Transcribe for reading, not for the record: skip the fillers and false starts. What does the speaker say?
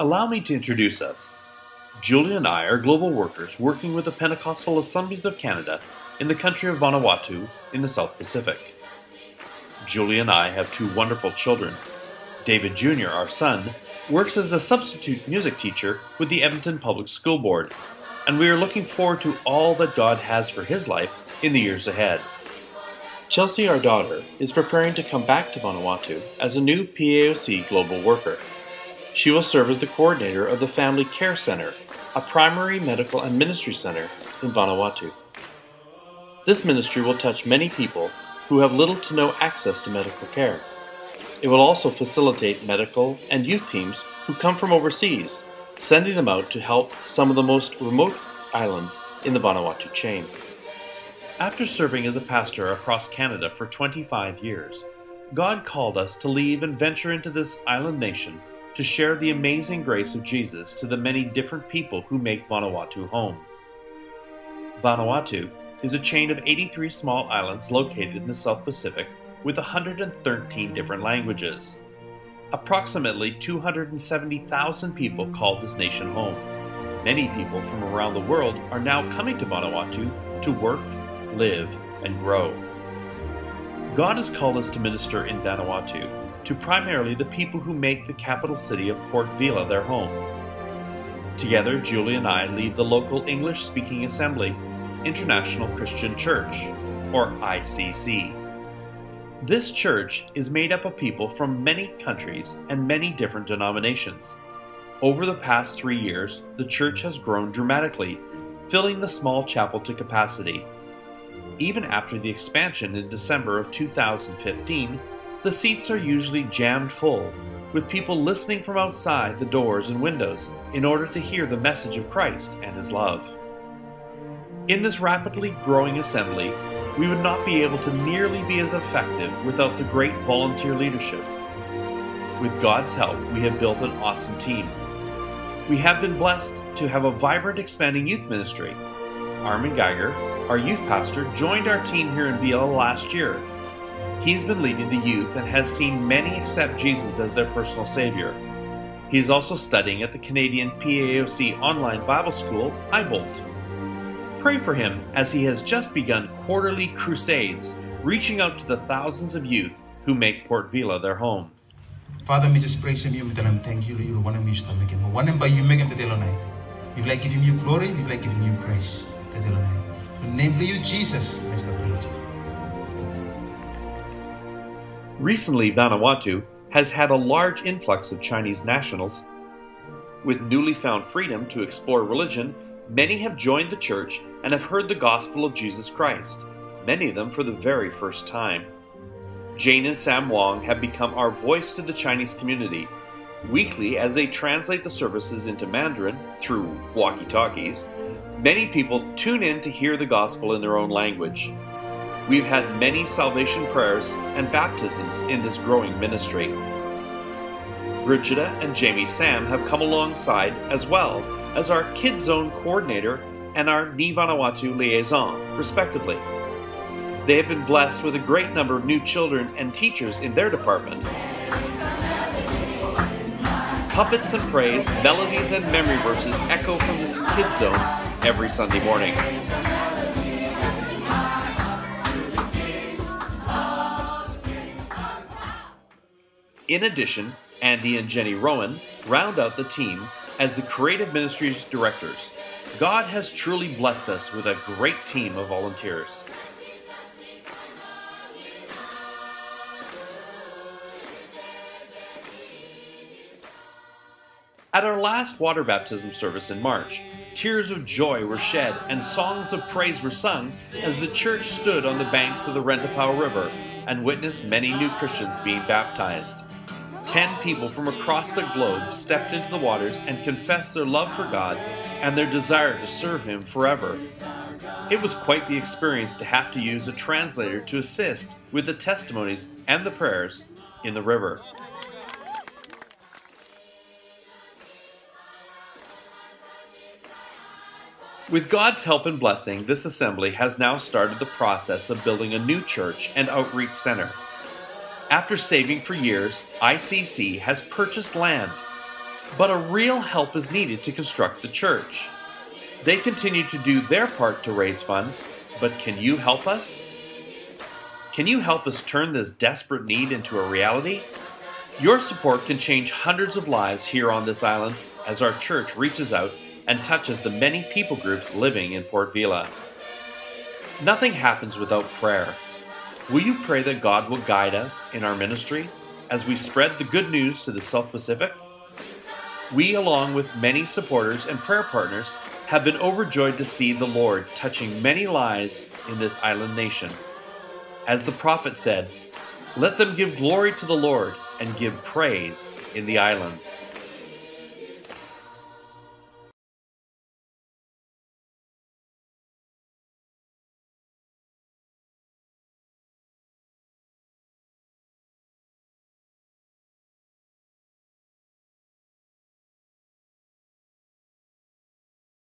Allow me to introduce us. Julia and I are global workers working with the Pentecostal Assemblies of Canada in the country of Vanuatu in the South Pacific. Julia and I have two wonderful children. David Jr., our son, works as a substitute music teacher with the Edmonton Public School Board, and we are looking forward to all that God has for his life in the years ahead. Chelsea, our daughter, is preparing to come back to Vanuatu as a new PAOC global worker. She will serve as the coordinator of the Family Care Center, a primary medical and ministry center in Vanuatu. This ministry will touch many people who have little to no access to medical care. It will also facilitate medical and youth teams who come from overseas, sending them out to help some of the most remote islands in the Vanuatu chain. After serving as a pastor across Canada for 25 years, God called us to leave and venture into this island nation to share the amazing grace of Jesus to the many different people who make Vanuatu home. Vanuatu is a chain of 83 small islands located in the South Pacific with 113 different languages. Approximately 270,000 people call this nation home. Many people from around the world are now coming to Vanuatu to work, live, and grow. God has called us to minister in Vanuatu to primarily the people who make the capital city of Port Vila their home. Together, Julie and I lead the local English-speaking assembly, International Christian Church, or ICC. This church is made up of people from many countries and many different denominations. Over the past 3 years, the church has grown dramatically, filling the small chapel to capacity. Even after the expansion in December of 2015, the seats are usually jammed full, with people listening from outside the doors and windows in order to hear the message of Christ and His love. In this rapidly growing assembly, we would not be able to nearly be as effective without the great volunteer leadership. With God's help, we have built an awesome team. We have been blessed to have a vibrant, expanding youth ministry. Armin Geiger, our youth pastor, joined our team here in Vila last year. He's been leading the youth and has seen many accept Jesus as their personal Savior. He is also studying at the Canadian PAOC online Bible school, Ibolt. Pray for him as he has just begun quarterly crusades, reaching out to the thousands of youth who make Port Vila their home. Father, we just praise him, we tell him thank you, you want him to make him. One by you make him the night. We like giving you glory, we like giving you praise. The night. Namely you, Jesus, as the praise. Recently, Vanuatu has had a large influx of Chinese nationals. With newly found freedom to explore religion, many have joined the church and have heard the gospel of Jesus Christ, many of them for the very first time. Jane and Sam Wong have become our voice to the Chinese community. Weekly, as they translate the services into Mandarin through walkie-talkies, many people tune in to hear the gospel in their own language. We've had many salvation prayers and baptisms in this growing ministry. Brigida and Jamie Sam have come alongside as well as our Kids Zone coordinator and our Ni Vanuatu liaison, respectively. They have been blessed with a great number of new children and teachers in their department. Puppets and praise, melodies and memory verses echo from the Kids Zone every Sunday morning. In addition, Andy and Jenny Rowan round out the team as the Creative Ministries directors. God has truly blessed us with a great team of volunteers. At our last water baptism service in March, tears of joy were shed and songs of praise were sung as the church stood on the banks of the Rentapau River and witnessed many new Christians being baptized. 10 people from across the globe stepped into the waters and confessed their love for God and their desire to serve Him forever. It was quite the experience to have to use a translator to assist with the testimonies and the prayers in the river. With God's help and blessing, this assembly has now started the process of building a new church and outreach center. After saving for years, ICC has purchased land. But a real help is needed to construct the church. They continue to do their part to raise funds, but can you help us? Can you help us turn this desperate need into a reality? Your support can change hundreds of lives here on this island as our church reaches out and touches the many people groups living in Port Vila. Nothing happens without prayer. Will you pray that God will guide us in our ministry as we spread the good news to the South Pacific? We, along with many supporters and prayer partners, have been overjoyed to see the Lord touching many lives in this island nation. As the prophet said, "Let them give glory to the Lord and give praise in the islands."